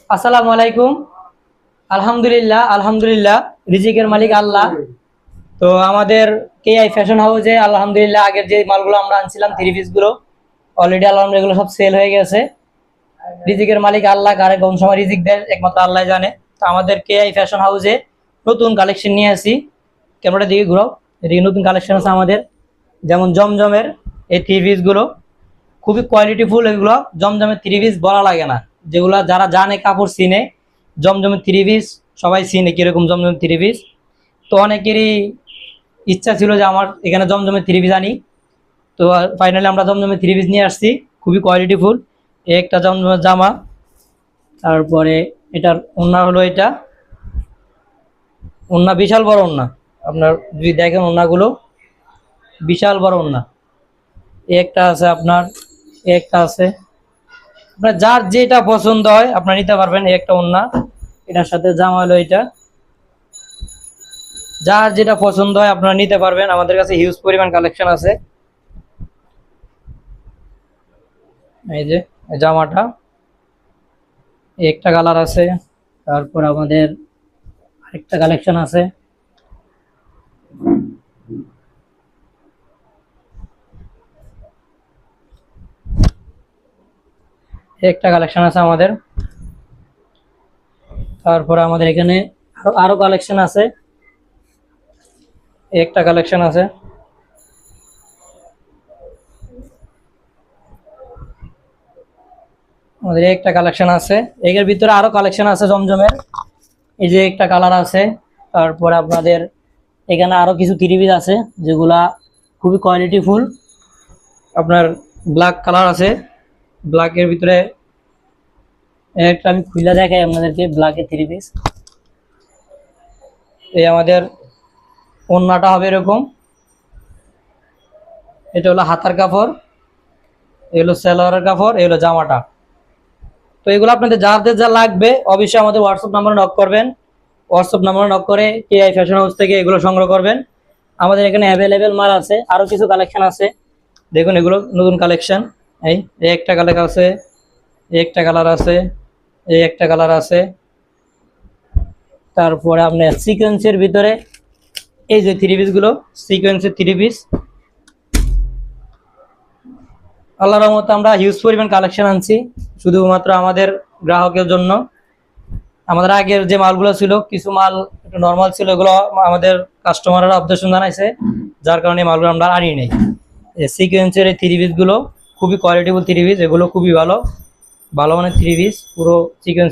আসসালামু আলাইকুম। আলহামদুলিল্লাহ আলহামদুলিল্লাহ, রিজিকের মালিক আল্লাহ। তো আমাদের কেআই ফ্যাশন হাউসে আলহামদুলিল্লাহ আগের যে মালগুলো আমরা আনছিলাম থ্রি পিস গুলো অলরেডি আলহামদুলিল্লাহ এগুলো সব সেল হয়ে গেছে। রিজিকের মালিক আল্লাহ, কারে কোন সময় রিজিক দেয় একমাত্র আল্লাহ জানে। তো আমাদের কেআই ফ্যাশন হাউসে নতুন কালেকশন নিয়ে আসি। ক্যামেরাটা দিকে ঘুরাও। এদিকে নতুন কালেকশন আছে আমাদের, যেমন জমজমের এই থ্রি পিস গুলো খুবই কোয়ালিটিফুল। এগুলো জমজমের থ্রি পিস বলা লাগে না, যেগুলা যারা জানে কাপড় চিনে জমজমের থ্রি পিস সবাই চিনে কিরকম জমজমের থ্রি পিস। তো অনেকেরই ইচ্ছা ছিল যে আমার এখানে জমজমের থ্রি পিস আনি। তো ফাইনালি আমরা জমজমের থ্রি পিস নিয়ে আসছি, খুবই কোয়ালিটিফুল। একটা জমজমের জামা, তারপরে এটার ওড়না হলো এটা। ওড়না বিশাল বড় ওড়না, আপনার যদি দেখেন ওড়নাগুলো বিশাল বড় ওড়না। একটা আছে আপনার, একটা আছে আপনার যার যেটা পছন্দ হয় আপনার নিতে পারবেন। একটা ওড়না, এটার সাথে জামা হলো এটা। যার যেটা পছন্দ হয় আপনারা নিতে পারবেন। আমাদের কাছে হিউজ পরিমাণ কালেকশন আছে। এই যে জামাটা, একটা কালার আছে। তারপর আমাদের আরেকটা কালেকশন আছে। একটা কালেকশন আছে আমাদের। তারপরে আমাদের এখানে আরো কালেকশন আছে। একটা কালেকশন আছে। আমাদের একটা কালেকশন আছে, এর ভিতরে আরো কালেকশন আছে জমজমের। এই যে একটা কালার আছে। তারপরে আপনাদের এখানে আরো কিছু থ্রি পিস আছে যেগুলা খুবই কোয়ালিটিফুল। আপনার ব্ল্যাক কালার আছে, ব্ল্যাকের ভিতরে একটা আমি খুলে দেখাই আপনাদেরকে। ব্ল্যাকের থ্রি পিস, এই আমাদের ওড়নাটা হবে এরকম। এটা হলো হাতার কাপড়, এই হলো সালোয়ারের কাপড়, এই হলো জামাটা। তো এগুলো আপনাদের যাদের যা লাগবে অবশ্যই আমাদের হোয়াটসঅ্যাপ নাম্বারে নক করবেন। হোয়াটসঅ্যাপ নাম্বারে নক করে কেআই ফ্যাশন হাউস থেকে এগুলো সংগ্রহ করবেন। আমাদের এখানে অ্যাভেলেবেল মাল আছে, আরো কিছু কালেকশন আছে। দেখুন এগুলো নতুন কালেকশন। এই একটা কালার আছে, একটা কালার আছে, এই একটা কালার আছে। তারপরে আপনার সিকোয়েন্সের ভিতরে এই যে থ্রি পিস গুলো, সিকোয়েন্সের থ্রি পিস। আল্লাহর রহমতে আমরা হিউজ পরিমাণ কালেকশন আনছি শুধুমাত্র আমাদের গ্রাহকের জন্য। আমাদের আগের যে মালগুলো ছিল কিছু মাল একটু নর্মাল ছিল, এগুলো আমাদের কাস্টমাররা অবজেকশন জানাইছে, যার কারণে মালগুলো আমরা আনি নাই। সিকোয়েন্সের এই থ্রি পিস গুলো খুবই কোয়ালিটিফুল থ্রি পিস, এগুলো খুবই ভালো ভালো মানের থ্রি পিস, পুরো সিকোয়েন্স।